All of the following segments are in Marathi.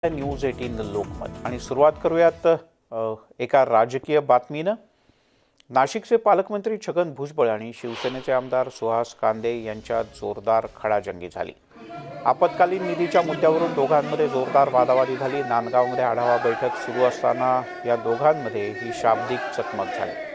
न्यूज 18 लोकमत आणि सुरुवात करूयात एका राजकीय बातमीनं। नाशिकचे पालकमंत्री छगन भुजबळ आणि शिवसेनेचे आमदार सुहास कांदे यांच्यात जोरदार खडाजंगी झाली। आपत्कालीन निधीच्या मुद्द्यावरून दोघांमध्ये जोरदार वादावादी झाली। नांदगावमध्ये आढावा बैठक सुरू असताना या दोघांमध्ये ही शाब्दिक चकमक झाली।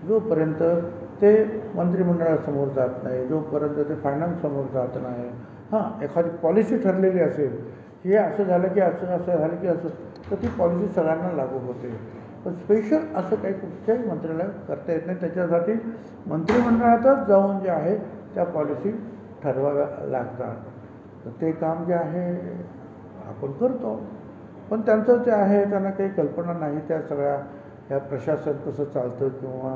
जोपर्यंत ते मंत्रिमंडळासमोर जात नाही, जोपर्यंत ते फायनान्स समोर जात नाही, हां एखादी पॉलिसी ठरलेली असेल, हे असं झालं की असं झालं की असं, तर ती पॉलिसी सगळ्यांना लागू होते। पण स्पेशल असं काही कुठच्याही मंत्र्याला करता येत नाही। त्याच्यासाठी मंत्रिमंडळातच जाऊन जे आहे त्या पॉलिसी ठरवाव्या लागतात। तर ते काम जे आहे आपण करतो, पण त्यांचं जे आहे त्यांना काही कल्पना नाही त्या सगळ्या या प्रशासन कसं चालतं किंवा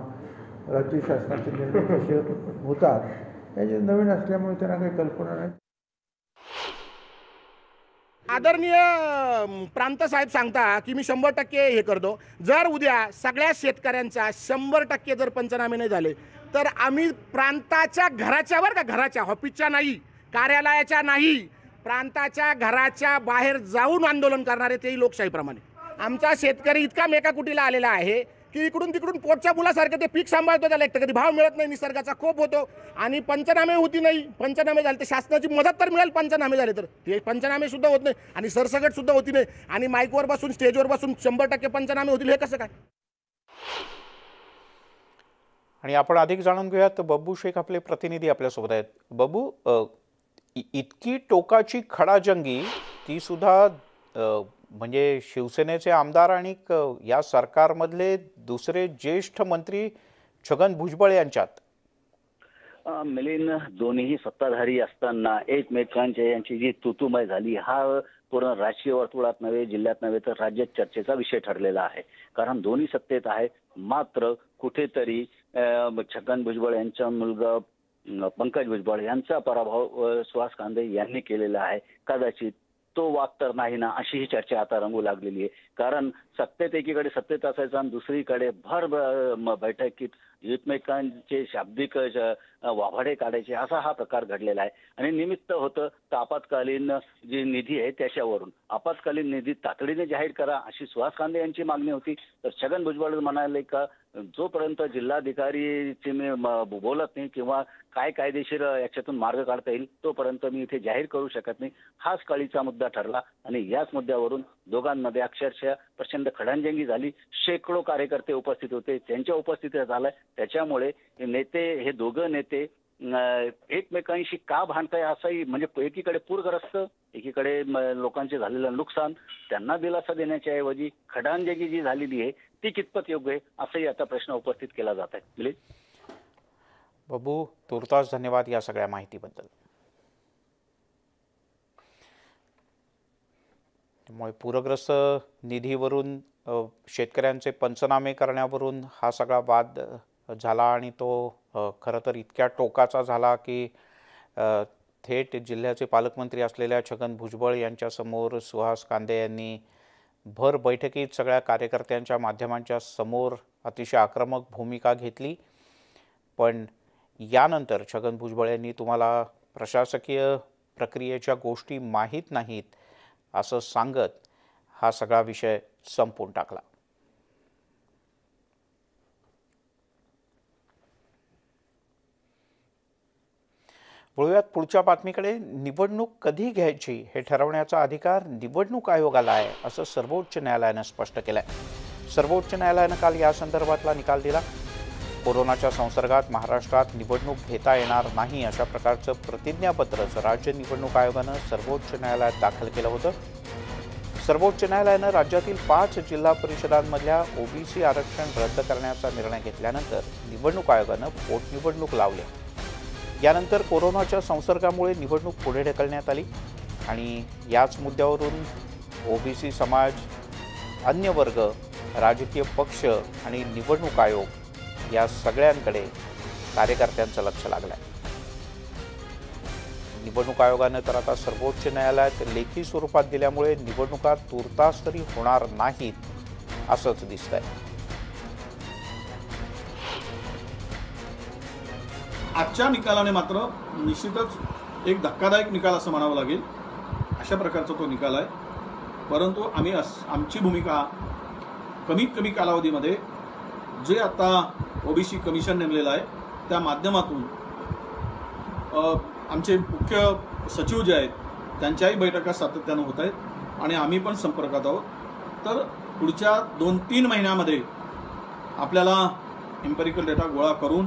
राज्य शासनाचे निर्णय कसे होतात याचे नवीन असल्यामुळे त्यांना काही कल्पना नाही। आदरणीय प्रांत साहेब सांगता की मी 100% हे करतो। जर उद्या सगळ्या शेतकऱ्यांचा 100% जर पंचनामे नाही झाले तर आम्ही प्रांताच्या घराच्या का घराच्या ऑफिसच्या नाही, कार्यालयाच्या नाही, प्रांताच्या घराच्या बाहेर जाऊन आंदोलन करणारे तेही लोकशाहीप्रमाणे। आमचा शेतकरी इतका मेकाकुटीला आलेला आहे की इकडून तिकडून पोटच्या मुलासारखं ते पीक सांभाळतो, त्याला एक कधी भाव मिळत नाही, निसर्गाचा कोप होतो आणि पंचनामे होती नाही। पंचनामे झाले तर शासनाची मदत तर मिळेल, पंचनामे झाले तर ते पंचनामे सुद्धा होत नाही आणि सरसकट सुद्धा होती नाही आणि माईकवर बसून स्टेजवर बसून 100% पंचनामे होतील हे कसं काय? आणि आपण अधिक जाणून घेऊयात। बब्बू शेख आपले प्रतिनिधी आपल्यासोबत आहेत। बब्बू, इतकी टोकाची खडाजंगी ती सुद्धा म्हणजे शिवसेनेचे आमदार आणि या सरकारमधले दुसरे ज्येष्ठ मंत्री छगन भुजबळ यांच्यात मिलिंद, दोन्ही सत्ताधारी असताना एकमेकांच्या यांची जी तुतुमय झाली हा पूर्ण राजकीय वर्तुळात नव्हे, जिल्ह्यात नव्हे तर राज्यात चर्चेचा विषय ठरलेला आहे। कारण दोन्ही सत्तेत आहे, मात्र कुठेतरी छगन भुजबळ यांचा मुलगा पंकज भुजबळ यांचा पराभव सुहास कांदे यांनी केलेला आहे। कदाचित तो वाक तर नाही ना, अशी ही चर्चा आता रंगू लागलेली आहे। कारण सत्तेत एकीकडे सत्तेत असायचं आणि दुसरीकडे भर बैठकीत एकमेकांचे शाब्दिक वाभाडे काढायचे असा हा प्रकार घडलेला आहे। आणि निमित्त होतं तर आपत्कालीन जी निधी आहे त्याच्यावरून आपत्कालीन निधी तातडीने जाहीर करा अशी सुहास कांदे यांची मागणी होती। तर छगन भुजबळ म्हणाले का जोपर्यंत जिल्हाधिकारीचे मी बोलत नाही किंवा काय कायदेशीर याच्यातून मार्ग काढता येईल तोपर्यंत मी इथे जाहीर करू शकत नाही। हाच कळीचा मुद्दा ठरला आणि याच मुद्द्यावरून दोघांमध्ये अक्षरशः प्रचंड खडाजंगी झाली। शेकडो कार्यकर्ते उपस्थित होते, त्यांच्या उपस्थितीत झालाय। त्याच्यामुळे नेते हे दोघं नेते एकमेकांशी का भांडताय असंही म्हणजे एकीकडे पूरग्रस्त, एकीकडे लोकांचे झालेलं नुकसान, त्यांना दिलासा देण्याच्या ऐवजी खडाजंगी जी झालेली आहे ती कितपत योग्य आहे असंही आता प्रश्न उपस्थित केला जात आहे। बब्बू, तुर्तास धन्यवाद या सगळ्या माहितीबद्दल। त्यामुळे पूरग्रस्त निधीवरून शेतकऱ्यांचे पंचनामे करण्यावरून हा सगळा वाद झाला आणि तो खरं तर इतक्या टोकाचा झाला की थेट जिल्ह्याचे पालकमंत्री असलेल्या छगन भुजबळ यांच्यासमोर सुहास कांदे यांनी भर बैठकीत सगळ्या कार्यकर्त्यांच्या माध्यमांच्या समोर अतिशय आक्रमक भूमिका घेतली। पण यानंतर छगन भुजबळ यांनी तुम्हाला प्रशासकीय प्रक्रियेच्या गोष्टी माहीत नाहीत असं सांगत हा सगळा विषय संपवून टाकला। वळूयात पुढच्या बातमीकडे। निवडणूक कधी घ्यायची हे ठरवण्याचा अधिकार निवडणूक आयोगाला आहे असं सर्वोच्च न्यायालयानं स्पष्ट केलंय। सर्वोच्च न्यायालयानं काल या संदर्भातला निकाल दिला। कोरोनाच्या संसर्गात महाराष्ट्रात निवडणूक घेता येणार नाही अशा प्रकारचं प्रतिज्ञापत्रच राज्य निवडणूक आयोगानं सर्वोच्च न्यायालयात दाखल केलं होतं। सर्वोच्च न्यायालयानं राज्यातील 5 जिल्हा परिषदांमधल्या ओबीसी आरक्षण रद्द करण्याचा निर्णय घेतल्यानंतर निवडणूक आयोगानं पोटनिवडणूक लावली। यानंतर कोरोनाच्या संसर्गामुळे निवडणूक पुढे ढकलण्यात आली आणि याच मुद्द्यावरून ओबीसी समाज, अन्य वर्ग, राजकीय पक्ष आणि निवडणूक आयोग या सगळ्यांकडे कार्यकर्त्यांचं लक्ष लागलंय। निवडणूक आयोगाने तर आता सर्वोच्च न्यायालयात लेखी स्वरूपात दिल्यामुळे निवडणुका तुर्तास तरी होणार नाहीत असंच दिसतंय। आजच्या निकालाने मात्र निश्चितच एक धक्कादायक निकाल असं म्हणावं लागेल। अशा प्रकारचा तो निकाल आहे, परंतु आम्ही आमची भूमिका कमीत कमी कालावधीमध्ये जे आता ओबीसी कमिशन नेमलेलं आहे त्या माध्यमातून आमचे मुख्य सचिव जे आहेत त्यांच्याही बैठका सातत्यानं होत आहेत आणि आम्ही पण संपर्कात आहोत। तर पुढच्या 2-3 महिन्यामध्ये आपल्याला एम्पिरिकल डेटा गोळा करून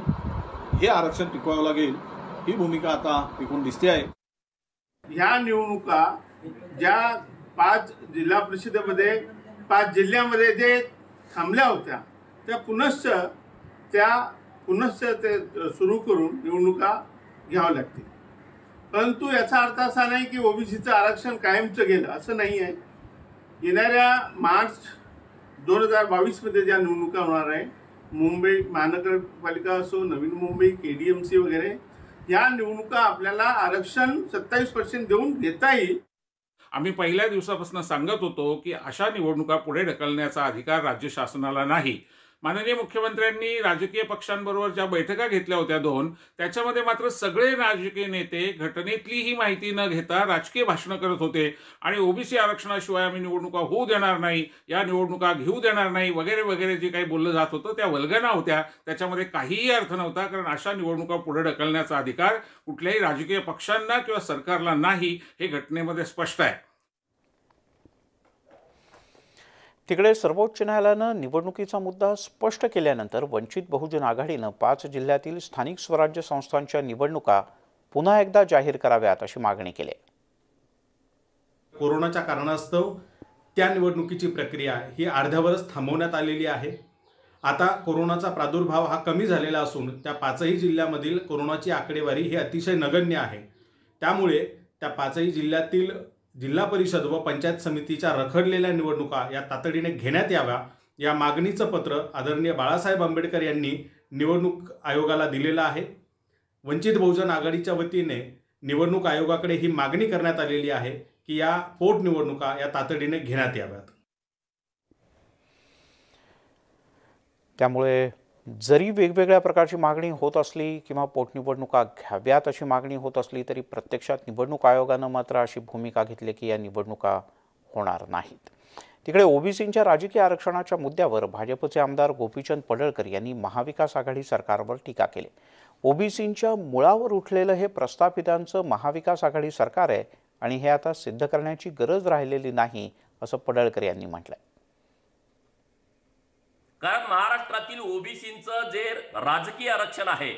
हे आरक्षण टिकवावं लागेल, ही भूमिका आता टिकून दिसते आहे। ह्या निवडणुका ज्या 5 जिल्हा परिषदेमध्ये 5 जिल्ह्यामध्ये जे थांबल्या होत्या त्या पुनश्च ते सुरू करून निवडणुका घ्याव्या लागतील। परंतु याचा अर्थ असा नाही की ओबीसीचं आरक्षण कायमचं गेलं, असं नाही आहे। येणाऱ्या मार्च 2022 मध्ये ज्या निवडणुका होणार आहे, मुंबई महानगरपालिका असो, नवी मुंबई, KDMC वगैरे, या निवडणुका आपल्याला आरक्षण 27% देऊन घेता येईल। आम्ही पहिल्या दिवसापासून सांगत होतो की अशा निवडणुका पुढे ढकलण्याचा अधिकार राज्य शासनाला नाही। माननीय मुख्यमंत्र्यांनी राजकीय पक्षांबरोबर ज्या बैठका घेतल्या होत्या 2, त्याच्यामध्ये मात्र सगळे राजकीय नेते घटनेतली ही माहिती न घेता राजकीय भाषणं करत होते आणि ओबीसी आरक्षणाशिवाय आम्ही निवडणुका होऊ देणार नाही, या निवडणुका घेऊ देणार नाही वगैरे वगैरे जे काही बोललं जात होतं त्या वल्गना होत्या। त्याच्यामध्ये काहीही अर्थ नव्हता, कारण अशा निवडणुका पुढे ढकलण्याचा अधिकार कुठल्याही राजकीय पक्षांना किंवा सरकारला नाही, हे घटनेमध्ये स्पष्ट आहे। तिकडे सर्वोच्च न्यायालयानं निवडणुकीचा मुद्दा स्पष्ट केल्यानंतर वंचित बहुजन आघाडीनं 5 जिल्ह्यातील स्थानिक स्वराज्य संस्थांच्या निवडणुका पुन्हा एकदा जाहीर कराव्यात अशी मागणी केली। कोरोनाच्या कारणास्तव त्या निवडणुकीची प्रक्रिया ही अर्ध्यावरच थांबवण्यात आलेली आहे। आता कोरोनाचा प्रादुर्भाव हा कमी झालेला असून त्या 5ही जिल्ह्यामधील कोरोनाची आकडेवारी ही अतिशय नगण्य आहे। त्यामुळे त्या 5ही जिल्ह्यातील जिल्हा परिषद व पंचायत समितीच्या रखडलेल्या निवडणुका या तातडीने घेण्यात याव्या, या मागणीचं पत्र आदरणीय बाळासाहेब आंबेडकर यांनी निवडणूक आयोगाला दिलेलं आहे। वंचित बहुजन आघाडीच्या वतीने निवडणूक आयोगाकडे ही मागणी करण्यात आलेली आहे की या पोटनिवडणुका या तातडीने घेण्यात याव्यात। त्यामुळे जरी वेगवेगळ्या प्रकारची मागणी होत असली किंवा पोटनिवडणुका घ्याव्यात अशी मागणी होत असली तरी प्रत्यक्षात निवडणूक आयोगानं मात्र अशी भूमिका घेतली की या निवडणुका होणार नाहीत। तिकडे ओबीसींच्या राजकीय आरक्षणाच्या मुद्द्यावर भाजपचे आमदार गोपीचंद पडळकर यांनी महाविकास आघाडी सरकारवर टीका केली। ओबीसींच्या मुळावर उठलेलं हे प्रस्थापितांचं महाविकास आघाडी सरकार आहे आणि हे आता सिद्ध करण्याची गरज राहिलेली नाही असं पडळकर यांनी म्हटलंय। कारण महाराष्ट्रातील ओबीसींचं जे राजकीय आरक्षण आहे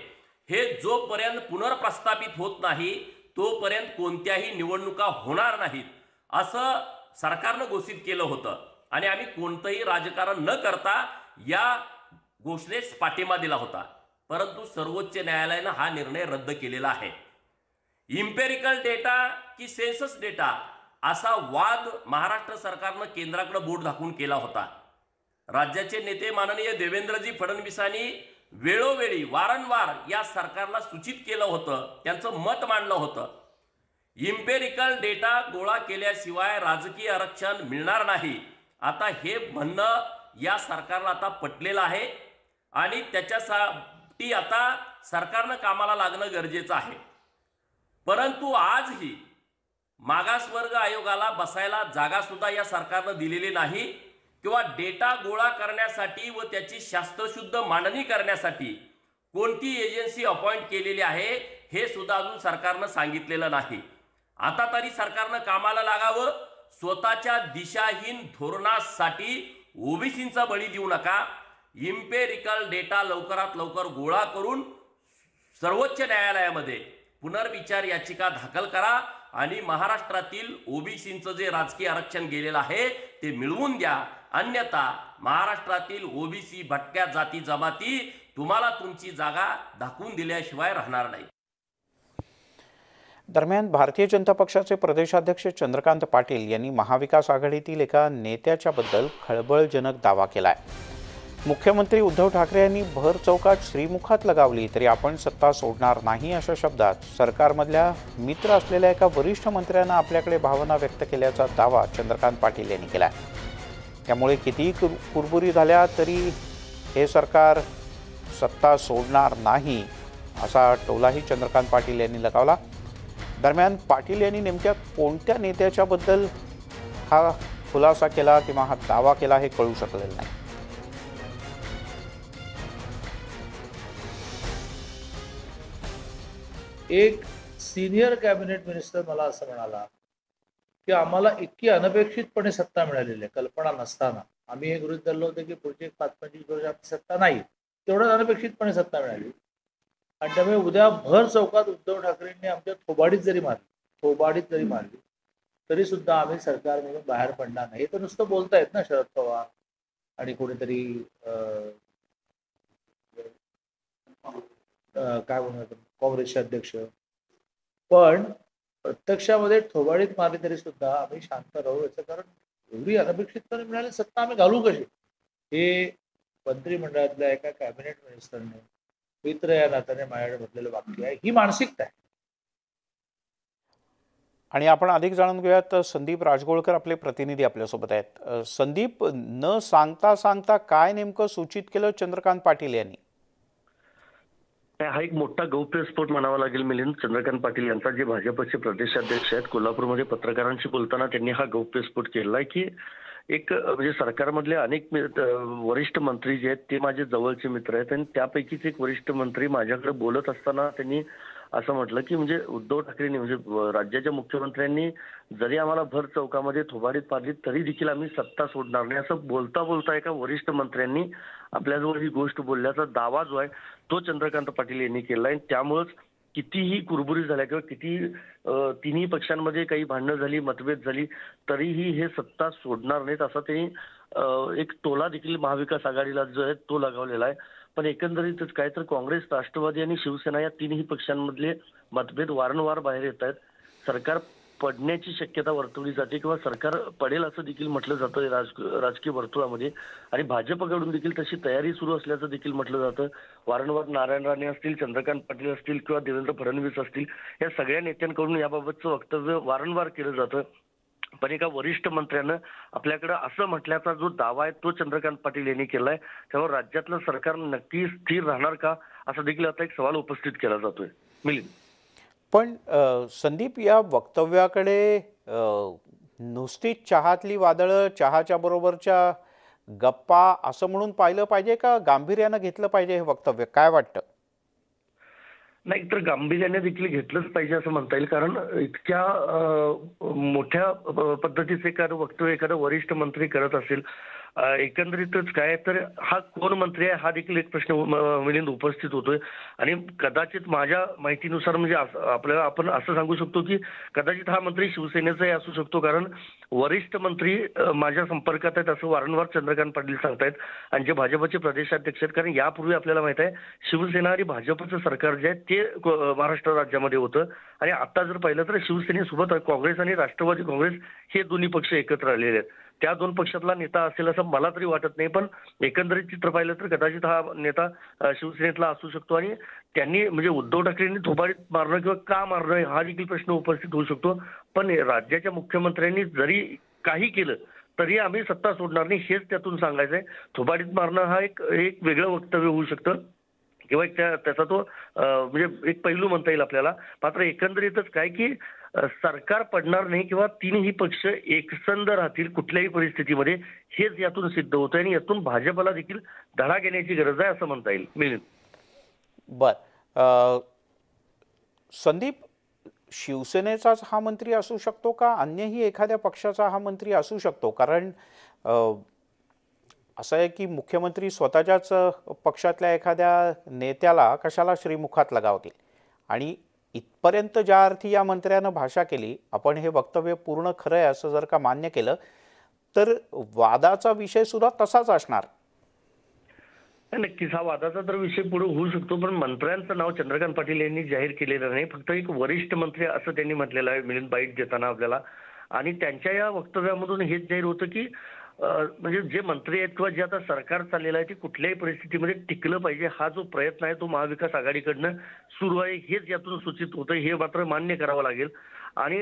हे जोपर्यंत पुनर्प्रस्थापित होत नाही तोपर्यंत कोणत्याही निवडणुका होणार नाहीत असं सरकारनं घोषित केलं होतं आणि आम्ही कोणतंही राजकारण न करता या घोषणेस पाठिंबा दिला होता। परंतु सर्वोच्च न्यायालयानं हा निर्णय रद्द केलेला आहे। इम्पेरिकल डेटा की सेन्सस डेटा असा वाद महाराष्ट्र सरकारनं केंद्राकडे बोट दाखवून केला होता। राज्याचे नेते माननीय देवेंद्रजी फडणवीसांनी वेळोवेळी वारंवार या सरकारला सूचित केलं होतं, त्यांचं मत मांडलं होतं। इम्पेरिकल डेटा गोळा केल्याशिवाय राजकीय आरक्षण मिळणार नाही, आता हे म्हणणं या सरकारला आता पटलेलं आहे आणि त्याच्यासाठी आता सरकारनं कामाला लागणं गरजेचं आहे। परंतु आजही मागासवर्ग आयोगाला बसायला जागा सुद्धा या सरकारनं दिलेली नाही किंवा डेटा गोळा करण्यासाठी व त्याची शास्त्रशुद्ध मांडणी करण्यासाठी कोणती एजन्सी अपॉइंट केलेली आहे हे सुद्धा अजून सरकारनं सांगितलेलं नाही। आता तरी सरकारनं कामाला लागावं, स्वतःच्या दिशाहीन धोरणासाठी ओबीसींचा बळी देऊ नका। इम्पेरिकल डेटा लवकरात लवकर गोळा करून सर्वोच्च न्यायालयामध्ये पुनर्विचार याचिका दाखल करा आणि महाराष्ट्रातील ओबीसींचं जे राजकीय आरक्षण गेलेलं आहे ते मिळवून द्या, अन्यथा महाराष्ट्रातील ओबीसी भटक्या जाती जमाती तुम्हाला तुमची जागा दाखवून दिल्याशिवाय राहणार नाही। दरम्यान भारतीय जनता पक्षाचे प्रदेशाध्यक्ष चंद्रकांत पाटील यांनी महाविकास आघाडीतील एका नेत्याच्याबद्दल खळबळजनक दावा केलाय। मुख्यमंत्री उद्धव ठाकरे यांनी भर चौकात श्रीमुखात लगावली तरी आपण सत्ता सोडणार नाही अशा शब्दात सरकारमधल्या मित्र असलेल्या एका वरिष्ठ मंत्र्यानं आपल्याकडे भावना व्यक्त केल्याचा दावा चंद्रकांत पाटील यांनी केला. त्यामुळे कितीही कुरबुरी झाल्या तरी हे सरकार सत्ता सोडणार नाही असा टोलाही चंद्रकांत पाटील यांनी लगावला. दरम्यान पाटील यांनी नेमक्या कोणत्या नेत्याच्याबद्दल हा खुलासा केला किंवा हा दावा केला हे कळू शकलेलं नाही. एक सिनियर कॅबिनेट मिनिस्टर मला असं म्हणाला की आम्हाला इतकी अनपेक्षितपणे सत्ता मिळालेली आहे, कल्पना नसताना. आम्ही हे गृहीत धरलं होतं की पुढचे 5-25 वर्ष आपली सत्ता नाही, तेवढं अनपेक्षितपणे सत्ता मिळाली. आणि त्यामुळे उद्या भर चौकात उद्धव ठाकरेंनी आमच्या थोबाडीत जरी मारली तरी सुद्धा आम्ही सरकारमधून बाहेर पडणार नाही. तर नुसतं बोलतायत ना शरद पवार आणि कोणीतरी काय म्हणतात काँग्रेसचे अध्यक्ष, पण प्रत्यक्षामध्ये थोबाडीत मारली तरी सुद्धा आम्ही शांत राहू. याचं कारण एवढी अनपेक्षितपणे मिळाली सत्ता आम्ही घालू कशी, हे मंत्रिमंडळातल्या एका कॅबिनेट मिनिस्टरने मित्र या नात्याने माझ्याकडे म्हटलेलं वाक्य आहे. ही मानसिकता आहे. आणि आपण अधिक जाणून घेऊयात. संदीप राजगोळकर आपले प्रतिनिधी आपल्यासोबत आहेत. संदीप, न सांगता काय नेमकं सूचित केलं चंद्रकांत पाटील यांनी? हा एक मोठा गौप्यस्फोट म्हणावा लागेल मिलिंद. चंद्रकांत पाटील यांचा, जे भाजपचे प्रदेशाध्यक्ष आहेत, कोल्हापूरमध्ये पत्रकारांशी बोलताना त्यांनी हा गौप्यस्फोट केलाय की एक म्हणजे सरकारमधले अनेक वरिष्ठ मंत्री जे आहेत ते माझे जवळचे मित्र आहेत आणि त्यापैकीच एक वरिष्ठ मंत्री माझ्याकडे बोलत असताना त्यांनी असं म्हटलं की म्हणजे उद्धव ठाकरेंनी म्हणजे राज्याच्या मुख्यमंत्र्यांनी जरी आम्हाला भर चौकामध्ये थोबाडीत पाडली तरी देखील आम्ही सत्ता सोडणार नाही, असं बोलता बोलता एका वरिष्ठ मंत्र्यांनी आपल्याजवळ ही गोष्ट बोलल्याचा दावा जो आहे तो चंद्रकांत पाटील यांनी केला आहे. त्यामुळेच कितीही कुरबुरी झाल्या किंवा किती तिन्ही पक्षांमध्ये काही भांडणं झाली, मतभेद झाली तरीही हे सत्ता सोडणार नाहीत असा त्यांनी एक टोला देखील महाविकास आघाडीला जो आहे तो लगावलेला आहे. पण एकंदरीतच काय तर काँग्रेस, राष्ट्रवादी आणि शिवसेना या तिन्ही पक्षांमधले मतभेद वारंवार बाहेर येत आहेत. सरकार पडण्याची शक्यता वर्तवली जाते किंवा सरकार पडेल असं देखील म्हटलं जातं राजकीय वर्तुळामध्ये आणि भाजपकडून देखील तशी तयारी सुरू असल्याचं देखील म्हटलं जातं. वारंवार नारायण राणे असतील, चंद्रकांत पाटील असतील किंवा देवेंद्र फडणवीस असतील, या सगळ्या नेत्यांकडून याबाबतचं वक्तव्य वारंवार केलं जातं. पण एका वरिष्ठ मंत्र्यानं आपल्याकडे असं म्हटल्याचा जो दावा आहे तो चंद्रकांत पाटील यांनी केलाय. त्यावर राज्यातलं सरकार नक्की स्थिर राहणार का असा देखील आता एक सवाल उपस्थित केला जातोय मिलिंद. पण संदीप, या वक्तव्याकडे नुसतीच चहातली वादळं, चहाच्या बरोबरच्या गप्पा असं म्हणून पाहिलं पाहिजे का गांभीर्यानं घेतलं पाहिजे हे वक्तव्य? काय वाटतं? नाही, तर गांभीर्याने देखील घेतलंच पाहिजे असं म्हणता येईल. कारण इतक्या मोठ्या पद्धतीचे एखादं वक्तव्य एखादा वरिष्ठ मंत्री करत असेल, एकंदरीतच काय तर हा कोण मंत्री आहे हा देखील एक प्रश्न मिलिंद उपस्थित होतोय. आणि कदाचित माझ्या माहितीनुसार म्हणजे आपल्याला आपण असं सांगू शकतो की कदाचित हा मंत्री शिवसेनेचाही असू शकतो, कारण वरिष्ठ मंत्री माझ्या संपर्कात आहेत असं वारंवार चंद्रकांत पाटील सांगतायत आणि जे भाजपचे प्रदेशाध्यक्ष आहेत. कारण यापूर्वी आपल्याला माहित आहे शिवसेना आणि भाजपचं सरकार जे आहे ते महाराष्ट्र राज्यामध्ये होतं आणि आता जर पाहिलं तर शिवसेनेसोबत काँग्रेस आणि राष्ट्रवादी काँग्रेस हे दोन्ही पक्ष एकत्र आलेले आहेत. त्या दोन पक्षातला नेता असेल असं मला तरी वाटत नाही, पण एकंदरीत चित्र पाहिलं तर कदाचित हा नेता शिवसेनेतला असू शकतो आणि त्यांनी म्हणजे उद्धव ठाकरेंनी थोबाडीत मारणं किंवा का मारणं हा देखील प्रश्न उपस्थित होऊ शकतो. पण राज्याच्या मुख्यमंत्र्यांनी जरी काही केलं तरी आम्ही सत्ता सोडणार नाही हेच त्यातून सांगायचंय. थोबाडीत मारणं हा एक वेगळं वक्तव्य होऊ शकतं किंवा त्याचा तो म्हणजे एक पैलू म्हणता येईल आपल्याला. मात्र एकंदरीतच काय की सरकार पडणार नाही किंवा तीनही पक्ष एकसंध राहतील कुठल्याही परिस्थितीमध्ये हेच यातून सिद्ध होतं आणि यातून भाजपला देखील धडा घेण्याची गरज आहे असं म्हणता येईल मिलिंद. बर, संदीप, शिवसेनेचाच हा मंत्री असू शकतो का अन्यही एखाद्या पक्षाचा हा मंत्री असू शकतो? कारण असं आहे की मुख्यमंत्री स्वतःच्याच पक्षातल्या एखाद्या नेत्याला कशाला श्रीमुखात लगावतील आणि इथपर्यंत ज्या अर्थी या मंत्र्यानं भाषा केली, आपण हे वक्तव्य पूर्ण खरं आहे असं जर का मान्य केलं तर वादाचा विषय सुद्धा तसाच असणार. नक्कीच हा वादाचा तर विषय पुढे होऊ शकतो, पण मंत्र्यांचं नाव चंद्रकांत पाटील यांनी जाहीर केलेलं नाही, फक्त एक वरिष्ठ मंत्री असं त्यांनी म्हटलेलं आहे मिलिंद बाईट देताना आपल्याला. आणि त्यांच्या या वक्तव्यामधून हेच जाहीर होतं की म्हणजे जे मंत्री आहेत किंवा जे आता सरकार चाललेलं आहे ते कुठल्याही परिस्थितीमध्ये टिकलं पाहिजे हा जो प्रयत्न आहे तो महाविकास आघाडीकडनं सुरू आहे हेच यातून सूचित होतं, हे मात्र मान्य करावं लागेल. आणि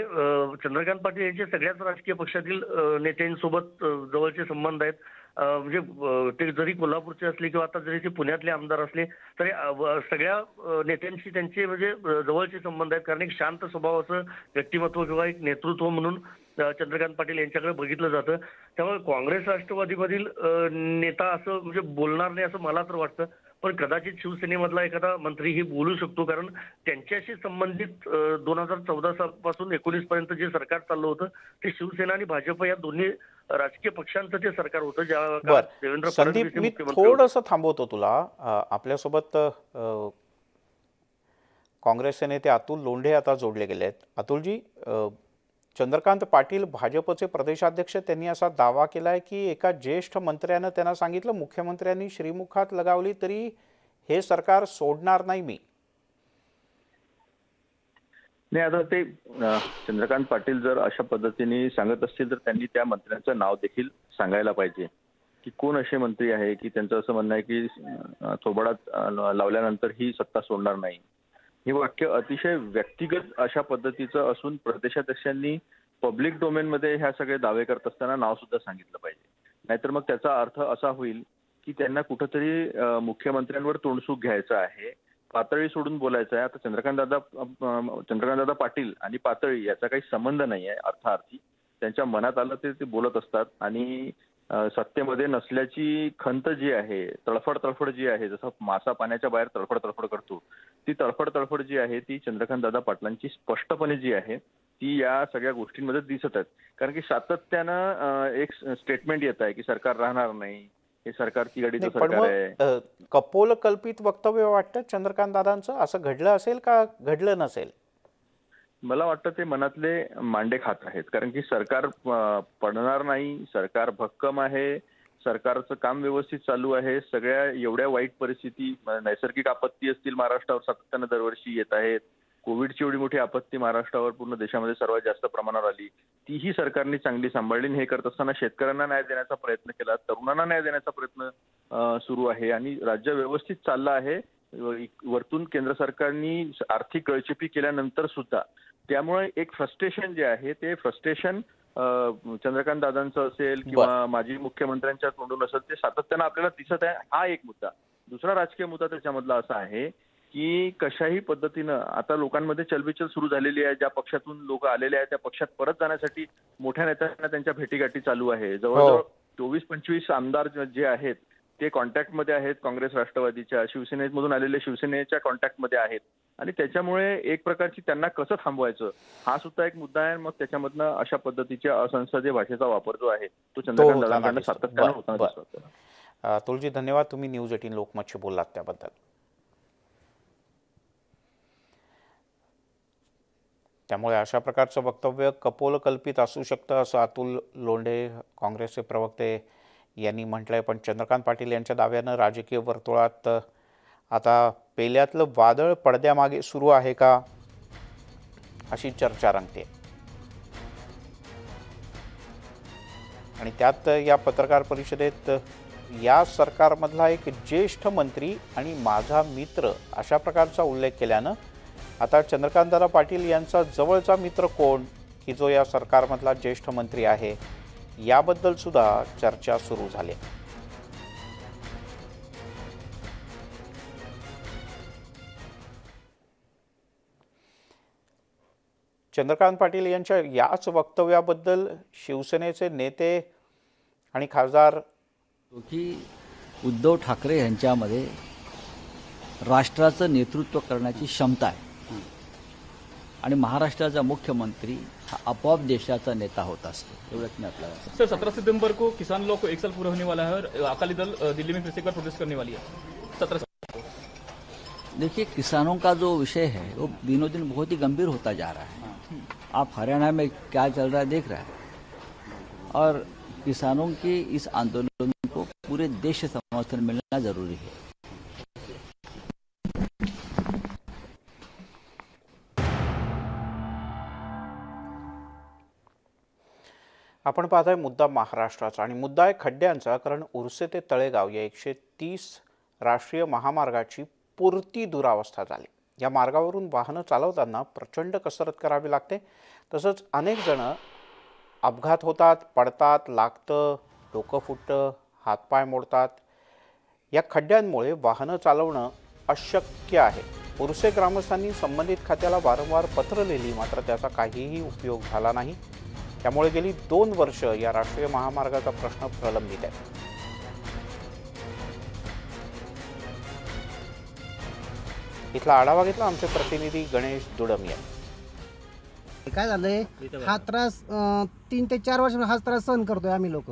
चंद्रकांत पाटील यांचे सगळ्याच राजकीय पक्षातील नेत्यांसोबत जवळचे संबंध आहेत. म्हणजे ते जरी कोल्हापूरचे असले किंवा आता जरी ते पुण्यातले आमदार असले तरी सगळ्या नेत्यांशी त्यांचे म्हणजे जवळचे संबंध आहेत. कारण एक शांत स्वभावाचं व्यक्तिमत्व किंवा एक नेतृत्व म्हणून चंद्रकांत पाटील यांच्याकडे बघितलं जातं. त्यामुळे काँग्रेस राष्ट्रवादीमधील नेता असं म्हणजे बोलणार नाही असं मला तर वाटतं. पण कदाचित शिवसेनेमधला एखादा मंत्रीही बोलू शकतो, कारण त्यांच्याशी संबंधित 2014 पासून 19 पर्यंत जे सरकार चाललं होतं ते शिवसेना आणि भाजप या दोन्ही राजकीय पक्षांचं ते सरकार होतं. ज्या काळात देवेंद्र संदीप, फडणवीस हे मी मुख्यमंत्री होते. थोडंसं थांबवतो तुला. आपल्यासोबत काँग्रेसचे नेते अतुल लोंढे आता जोडले गेले आहेत. अतुलजी, चंद्रकांत पाटील भाजपचे प्रदेशाध्यक्ष त्यांनी असा दावा केलाय की एका ज्येष्ठ मंत्र्यानं त्यांना सांगितलं मुख्यमंत्र्यांनी श्रीमुखात लगावली तरी हे सरकार सोडणार नाही मी. नाही, आता ते चंद्रकांत पाटील जर अशा पद्धतीने सांगत असतील तर त्यांनी त्या मंत्र्यांचं नाव देखील सांगायला पाहिजे की कोण असे मंत्री आहे की त्यांचं असं म्हणणं आहे की थोबाडात लावल्यानंतर ही सत्ता सोडणार नाही. हे वाक्य अतिशय व्यक्तिगत अशा पद्धतीचं असून प्रदेशाध्यक्षांनी पब्लिक डोमेनमध्ये ह्या सगळे दावे करत असताना नाव सुद्धा सांगितलं पाहिजे. नाहीतर मग त्याचा अर्थ असा होईल की त्यांना कुठंतरी मुख्यमंत्र्यांवर तोंडसूक घ्यायचं आहे, पातळी सोडून बोलायचं आहे. आता चंद्रकांतदादा पाटील आणि पातळी याचा काही संबंध नाही आहे. अर्थार्थी त्यांच्या मनात आलं ते बोलत असतात आणि सत्तेमध्ये नसल्याची खंत जी आहे, तळफड जी आहे, जसं मासा पाण्याच्या बाहेर तळफड करतो, ती तळफड जी आहे ती चंद्रकांतदादा पाटलांची स्पष्टपणे जी आहे ती या सगळ्या गोष्टींमध्ये दिसत आहेत. कारण की सातत्यानं एक स्टेटमेंट येत आहे की सरकार राहणार नाही, हे सरकार तिघाडीचं सरकार आहे. कपोल कल्पित वक्तव्य वाटतं चंद्रकांत दादांचं. असं घडलं असेल का घडलं नसेल? मला वाटतं ते मनातले मांडे खात आहेत. कारण की सरकार पडणार नाही, सरकार भक्कम आहे, सरकारचं काम व्यवस्थित चालू आहे. सगळ्या एवढ्या वाईट परिस्थिती, नैसर्गिक आपत्ती असतील महाराष्ट्रावर सातत्यानं दरवर्षी येत आहेत. कोविडची एवढी मोठी आपत्ती महाराष्ट्रावर पूर्ण देशामध्ये सर्वात जास्त प्रमाणावर आली, तीही सरकारने चांगली सांभाळली. हे करत असताना शेतकऱ्यांना न्याय देण्याचा प्रयत्न केला, तरुणांना न्याय देण्याचा प्रयत्न सुरू आहे आणि राज्य व्यवस्थित चाललं आहे. वरतून केंद्र सरकारने आर्थिक गळचेपी केल्यानंतर सुद्धा. त्यामुळे एक फ्रस्ट्रेशन जे आहे ते फ्रस्ट्रेशन चंद्रकांत दादांचं असेल किंवा माजी मुख्यमंत्र्यांच्या तोंडून असेल ते सातत्यानं आपल्याला दिसत आहे. हा एक मुद्दा. दुसरा राजकीय मुद्दा त्याच्यामधला असा आहे की कशाही पद्धतीनं आता लोकांमध्ये चलबिचल सुरू झालेली आहे. ज्या पक्षातून लोक आलेले आहेत त्या पक्षात परत जाण्यासाठी मोठ्या नेत्यांना त्यांच्या भेटीगाठी चालू आहे. जवळजवळ 24-25 आमदार जे आहेत ते कॉन्टॅक्टमध्ये आहेत काँग्रेस राष्ट्रवादीच्या, शिवसेनेमधून आलेले शिवसेनेच्या कॉन्टॅक्टमध्ये आहेत आणि त्याच्यामुळे एक प्रकारची त्यांना कसं थांबवायचं हा सुद्धा एक मुद्दा आहे. मग त्याच्यामधनं अशा पद्धतीच्या असंसदीय भाषेचा वापर जो आहे तो चंद्रकांत दादांकडून सातत्यानं होताना दिसतो. अतुलजी, धन्यवाद. तुम्ही न्यूज 18 लोकमतशी बोललात त्याबद्दल. त्यामुळे अशा प्रकारचं वक्तव्य कपोल कल्पित असू शकतं असं अतुल लोंढे काँग्रेसचे प्रवक्ते यांनी म्हटलंय. पण चंद्रकांत पाटील यांच्या दाव्यानं राजकीय वर्तुळात आता पेल्यातलं वादळ पडद्यामागे सुरू आहे का अशी चर्चा रंगते. आणि त्यात या पत्रकार परिषदेत या सरकारमधला एक ज्येष्ठ मंत्री आणि माझा मित्र अशा प्रकारचा उल्लेख केल्यानं आता चंद्रकांतदादा पाटील यांचा जवळचा मित्र कोण की जो या सरकारमधला ज्येष्ठ मंत्री आहे याबद्दल सुद्धा चर्चा सुरू झाली. चंद्रकांत पाटील यांच्या याच वक्तव्याबद्दल शिवसेनेचे नेते आणि खासदार की उद्धव ठाकरे यांच्यामध्ये राष्ट्राचं नेतृत्व करण्याची क्षमता आहे आणि महाराष्ट्राचा मुख्यमंत्री हा आपोआप देशाचा नेता होत असतो. एवढंच मी आपल्याला. सर, 17 सितंबर को किसान लोग को 1 साल पूरा होने वाला है और अकाली दल दिल्ली में फिर से एक बार प्रोटेस्ट करने वाली है 17 सितंबर को. देखिए, किसानों का जो विषय है वो दिनों दिन बहुत ही गंभीर होता जा रहा है. आप हरियाणा में क्या चल रहा है देख रहा है और किसानों के इस आंदोलन को पूरे देश से समर्थन मिलना जरूरी है. आपण पाहताय मुद्दा महाराष्ट्राचा आणि मुद्दा आहे खड्ड्यांचा, कारण उर्से ते तळेगाव या 130 राष्ट्रीय महामार्गाची पुरती दुरावस्था झाली। या मार्गावरून वाहनं चालवताना प्रचंड कसरत करावी लागते, तसंच अनेक जण अपघात होतात, पडतात, लागतं, डोकं फुटतं, हातपाय मोडतात। या खड्ड्यांमुळे वाहनं चालवणं अशक्य आहे। उर्से ग्रामस्थांनी संबंधित खात्याला वारंवार पत्र लिहिली, मात्र त्याचा काहीही उपयोग झाला नाही। त्यामुळे गेली 2 वर्ष या राष्ट्रीय महामार्गाचा प्रश्न प्रलंबित आहे। इथला आढावा घेतला आमचे प्रतिनिधी गणेश दुडम यांनी। काय झालंय, हा त्रास 3 ते 4 वर्ष हा त्रास सहन करतोय आम्ही लोक।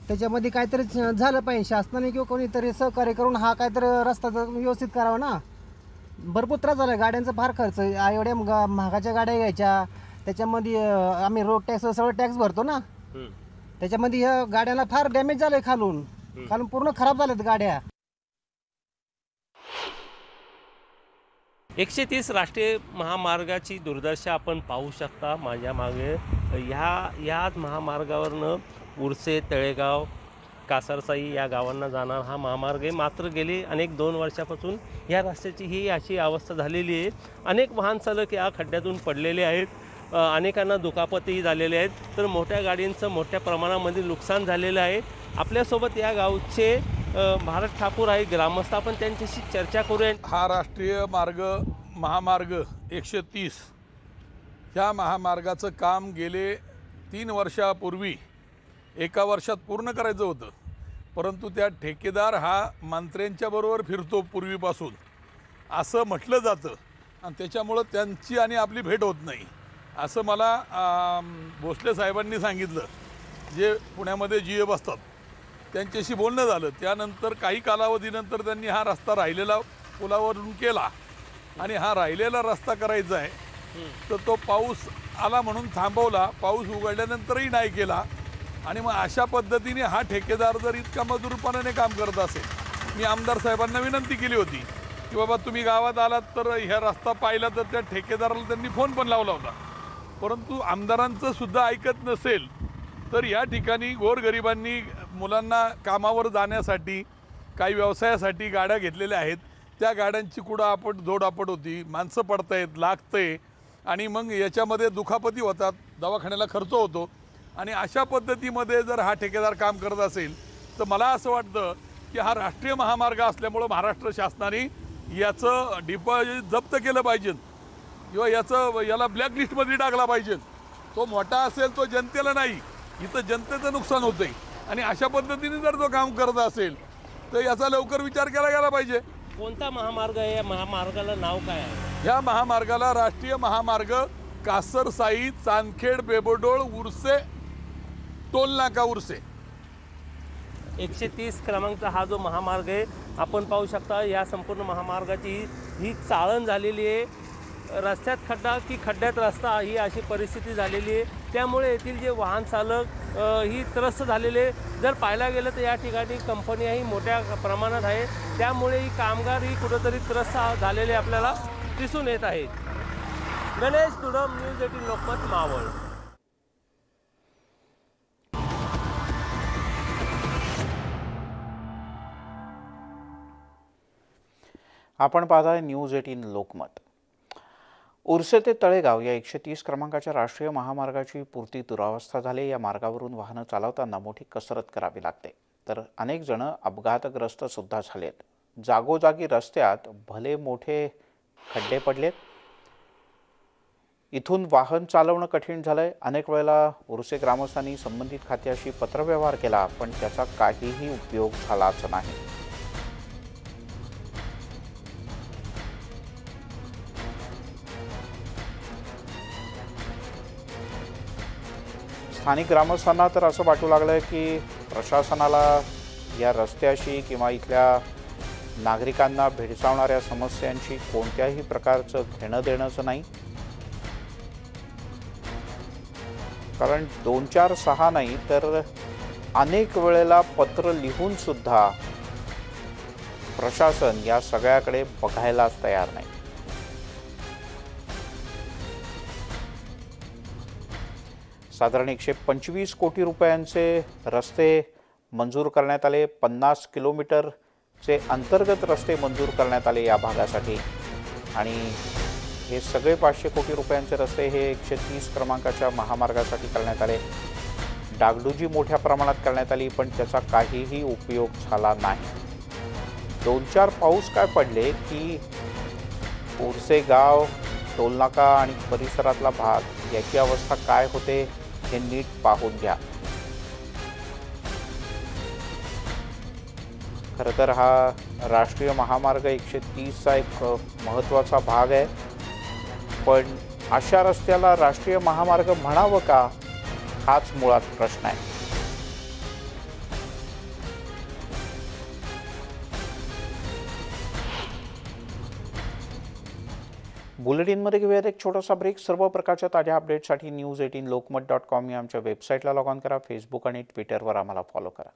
त्याच्यामध्ये काहीतरी झालं पाहिजे, शासनाने किंवा कोणीतरी सहकार्य करून हा काहीतरी रस्ता व्यवस्थित करावा ना। भरपूर त्रास झाला, गाड्यांचा फार खर्च, एवढ्या महागाच्या गाड्या घ्यायच्या, त्याच्यामध्ये आम्ही रोड टॅक्स सगळं टॅक्स भरतो ना, त्याच्यामध्ये ह्या गाड्यांना फार डॅमेज झालंय, खालून पूर्ण खराब झाल्यात गाड्या। 130 राष्ट्रीय महामार्गाची दुर्दशा आपण पाहू शकता माझ्या मागे। ह्या महामार्गावरनं उर्से, तळेगाव, कासारसाई या गावांना जाणार हा महामार्ग आहे। मात्र गेली अनेक 2 वर्षापासून या रस्त्याची ही अशी अवस्था झालेली आहे। अनेक वाहन चालक या खड्ड्यातून पडलेले आहेत, अनेकांना दुखापतही झालेले आहेत, तर मोठ्या गाडींचं मोठ्या प्रमाणामध्ये नुकसान झालेलं आहे। आपल्यासोबत या गावचे भारत ठाकूर आहे, ग्रामस्थ, आपण त्यांच्याशी चर्चा करूया। हा राष्ट्रीय महामार्ग 130 ह्या महामार्गाचं काम गेले 3 वर्षापूर्वी 1 वर्षात पूर्ण करायचं होतं, परंतु त्या ठेकेदार हा मंत्र्यांच्या बरोबर फिरतो पूर्वीपासून असं म्हटलं जातं, आणि त्याच्यामुळं त्यांची आणि आपली भेट होत नाही असं मला भोसले साहेबांनी सांगितलं, जे पुण्यामध्ये GF असतात त्यांच्याशी बोलणं झालं। त्यानंतर काही कालावधीनंतर त्यांनी हा रस्ता राहिलेला पुलावरून केला, आणि हा राहिलेला रस्ता करायचा आहे तर तो पाऊस आला म्हणून थांबवला, पाऊस उघडल्यानंतरही नाही केला। आणि मग अशा पद्धतीने हा ठेकेदार जर इतका मजूरपणाने काम करत असेल, मी आमदार साहेबांना विनंती केली होती की बाबा तुम्ही गावात आलात तर ह्या रस्ता पाहिला, तर त्या ठेकेदाराला त्यांनी फोन पण लावला होता, परंतु आमदारांचं सुद्धा ऐकत नसेल तर या ठिकाणी गोरगरिबांनी मुलांना कामावर जाण्यासाठी काही व्यवसायासाठी गाड्या घेतलेल्या आहेत, त्या गाड्यांची कुडापट जोडापट होती, माणसं पडतायत, लागतंय, आणि मग याच्यामध्ये दुखापती होतात, दवाखान्याला खर्च होतो। आणि अशा पद्धतीमध्ये जर हा ठेकेदार काम करत असेल तर मला असं वाटतं की हा राष्ट्रीय महामार्ग असल्यामुळं महाराष्ट्र शासनाने याचं डिपॉझिट जप्त केलं पाहिजे किंवा याला ब्लॅकलिस्टमध्ये टाकला पाहिजे। तो मोठा असेल तो जनतेला नाही, इथं जनतेचं नुकसान होतंय, आणि अशा पद्धतीने जर तो काम करत असेल तर याचा लवकर विचार केला गेला पाहिजे। कोणता महामार्ग आहे, या महामार्गाला नाव काय आहे? या महामार्गाला राष्ट्रीय महामार्ग कासरसाई, चांदखेड, बेबडोळ, उर्से, टोलनाका उर्से 130 क्रमांकचा हा जो महामार्ग आहे, आपण पाहू शकता या संपूर्ण महामार्गाची ही चाळण झालेली आहे। रस्त्यात खड्डा की खड्ड्यात रस्ता ही अशी परिस्थिती झालेली आहे, त्यामुळे येथील जे वाहन चालक ही त्रस्त झालेले। जर पाहायला गेलं तर या ठिकाणी कंपन्याही मोठ्या प्रमाणात आहे, त्यामुळे ही कामगार ही कुठंतरी त्रस्त झालेले आपल्याला दिसून येत आहे। गणेश दुडम, न्यूज 18 लोकमत, मावळ। आपण पाहताय न्यूज 18 लोकमत। उर्से ते तळेगाव या 130 क्रमांकाच्या राष्ट्रीय महामार्गाची पुरती दुरावस्था झाली। या मार्गावरून वाहनं चालवताना मोठी कसरत करावी लागते, तर अनेक जण अपघातग्रस्त सुद्धा झालेत। जागोजागी रस्त्यात भले मोठे खड्डे पडलेत, इथून वाहन चालवणं कठीण झालंय। अनेक वेळेला उर्से ग्रामस्थांनी संबंधित खात्याशी पत्रव्यवहार केला, पण त्याचा काहीही उपयोग झालाच नाही। स्थानिक ग्रामस्थांना तर असं वाटू लागलं की प्रशासनाला या रस्त्याशी किंवा इथल्या नागरिकांना भेडसावणाऱ्या समस्यांशी कोणत्याही प्रकारचं घेणं देणंच नाही, कारण 2, 4, 6 नाही तर अनेक वेळेला पत्र लिहून सुद्धा प्रशासन या सगळ्याकडे बघायलाच तयार नाही। साधारण 125 कोटी रुपयांचे रस्ते मंजूर करण्यात आले. 50 किलोमीटरचे अंतर्गत रस्ते मंजूर करण्यात आले या भागासाठी. आणि हे सगळे 500 कोटी रुपयांचे रस्ते हे 130 क्रमांकाच्या महामार्गासाठी करण्यात आले. डागडुजी मोठ्या प्रमाणात करण्यात आली, पण त्याचा काहीही उपयोग झाला नाही. 2-4 पाऊस काय पडले की उरसे गाव, टोलनाका आणि परिसरातला भाग याची अवस्था काय होते हे नीट पाहून घ्या. खरं तर हा राष्ट्रीय महामार्ग 130चा एक महत्त्वाचा भाग आहे, पण अशा रस्त्याला राष्ट्रीय महामार्ग म्हणावं का हाच मुळात प्रश्न आहे. बुलेटिनमध्ये घेऊयात एक छोटासा ब्रेक. सर्व प्रकारच्या ताज्या अपडेटसाठी news18lokmat.com या आमच्या वेबसाईटला लॉग ऑन करा. फेसबुक आणि ट्विटरवर आम्हाला फॉलो करा.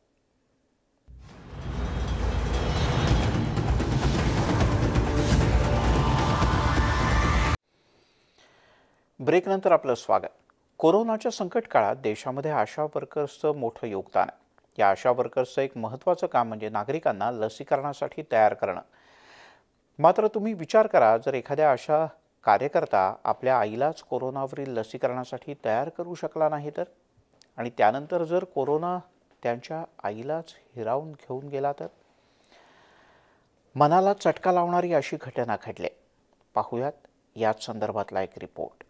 ब्रेक नंतर आपलं स्वागत. कोरोनाच्या संकट काळात देशामध्ये आशा वर्कर्सचं मोठं योगदान आहे. या आशा वर्कर्सचं एक महत्त्वाचं काम म्हणजे नागरिकांना लसीकरणासाठी तयार करणं. मात्र तुम्ही विचार करा, जर एखाद्या आशा कार्यकर्ता आपल्या आईलाच कोरोनावरील लसीकरणासाठी तयार करू शकला नाही तर, आणि त्यानंतर जर कोरोना त्यांच्या आईलाच हिरावून घेऊन गेला तर. मनाला चटका लावणारी अशी घटना घडली. पाहूयात याच संदर्भातला एक रिपोर्ट.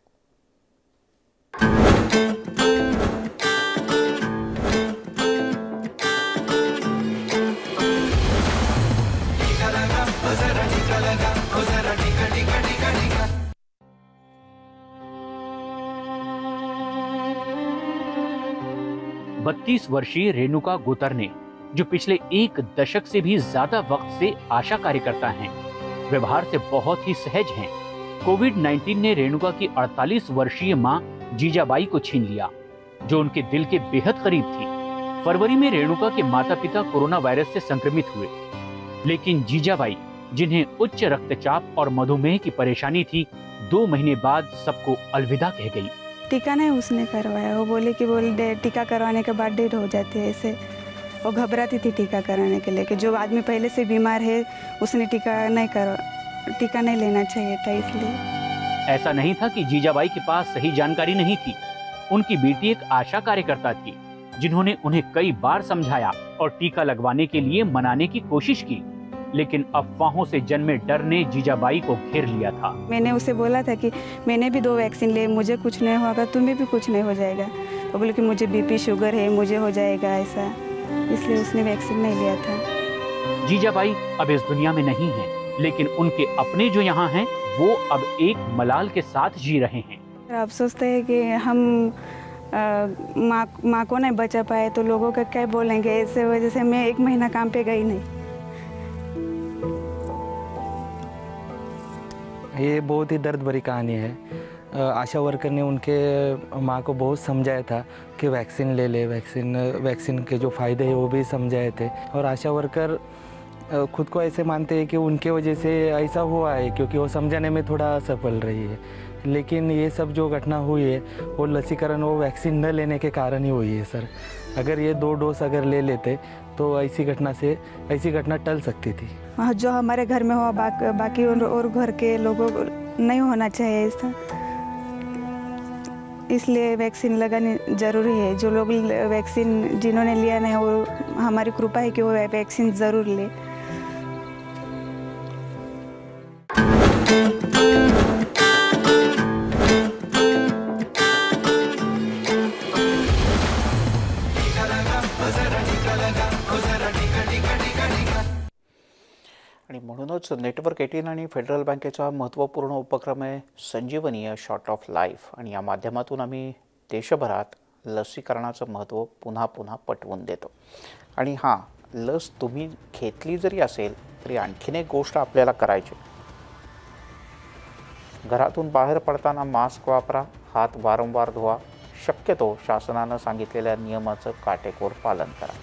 बत्तीस वर्षीय रेणुका गोतरने, जो पिछले 1 दशक से भी ज्यादा वक्त से आशा कार्यकर्ता हैं, व्यवहार से बहुत ही सहज हैं. कोविड-19 ने रेणुका की 48 वर्षीय मां जीजाबाई को छीन लिया, जो उनके दिल के बेहद करीब थी. फरवरी में रेणुका के माता पिता कोरोना वायरस से संक्रमित हुए, लेकिन जीजाबाई, जिन्हें उच्च रक्तचाप और मधुमेह की परेशानी थी, 2 महीने बाद सबको अलविदा कह गई. टीका नहीं उसने करवाया. वो बोले कि टीका करवाने के बाद डेट हो जाती है. ऐसे वो घबराती थी टीका कराने के लिए कि जो आदमी पहले से बीमार है उसने टीका नहीं लेना चाहिए था. इसलिए ऐसा नहीं था कि जीजाबाई के पास सही जानकारी नहीं थी. उनकी बेटी एक आशा कार्यकर्ता थी, जिन्होंने उन्हें कई बार समझाया और टीका लगवाने के लिए मनाने की कोशिश की, लेकिन अफवाहों से जन्मे डर ने जीजाबाई को घेर लिया था. मैंने उसे बोला था कि मैंने भी 2 वैक्सीन ले, मुझे कुछ नहीं होगा, तुम्हें भी कुछ नहीं हो जाएगा. वो बोले कि मुझे बीपी शुगर है, मुझे हो जाएगा ऐसा, इसलिए उसने वैक्सीन नहीं लिया था. जीजाबाई अब इस दुनिया में नहीं है, लेकिन उनके अपने जो यहाँ हैं, वो अब एक मलाल के साथ जी रहे हैं. अब सोचते हैं कि हम माँ को नहीं बचा पाए तो लोगों का क्या बोलेंगे. इस वजह से मैं 1 महीना काम पे गई नहीं. ये बहुत ही दर्द भरी कहानी है. आशा वर्कर ने उनके माँ को बहुत समझाया था कि वैक्सीन ले ले, वैक्सीन के जो फ़ायदे हैं वो भी समझाए थे. और आशा वर्कर खुद को ऐसे मानते हैं कि उनके वजह से ऐसा हुआ है, क्योंकि वो समझाने में थोड़ा सफल रही है. लेकिन ये सब जो घटना हुई है वो लसीकरण, वो वैक्सीन न लेने के कारण ही हुई है सर. अगर ये 2 डोज अगर ले लेते तो ऐसी घटना टल सकती थी. जो हमारे घर में हुआ बाकी और घर के लोगों को नहीं होना चाहिए ऐसा, इसलिए वैक्सीन लगानी ज़रूरी है. जो लोग वैक्सीन जिन्होंने लिया नहीं, वो हमारी कृपा है कि वो वैक्सीन ज़रूर ले. आणि म्हणूनच नेटवर्क 18 आणि फेडरल बँकेचा महत्त्वपूर्ण उपक्रम आहे संजीवनी अ शॉट ऑफ लाईफ. आणि या माध्यमातून आम्ही देशभरात लसीकरणाचं महत्त्व पुन्हा पुन्हा पटवून देतो. आणि हां, लस तुम्ही घेतली जरी असेल तरी आणखीन एक गोष्ट आपल्याला करायची. घरातून बाहेर पडताना मास्क वापरा, हात वारंवार धुवा, शक्यतो शासनानं सांगितलेल्या नियमाचं काटेकोर पालन करा.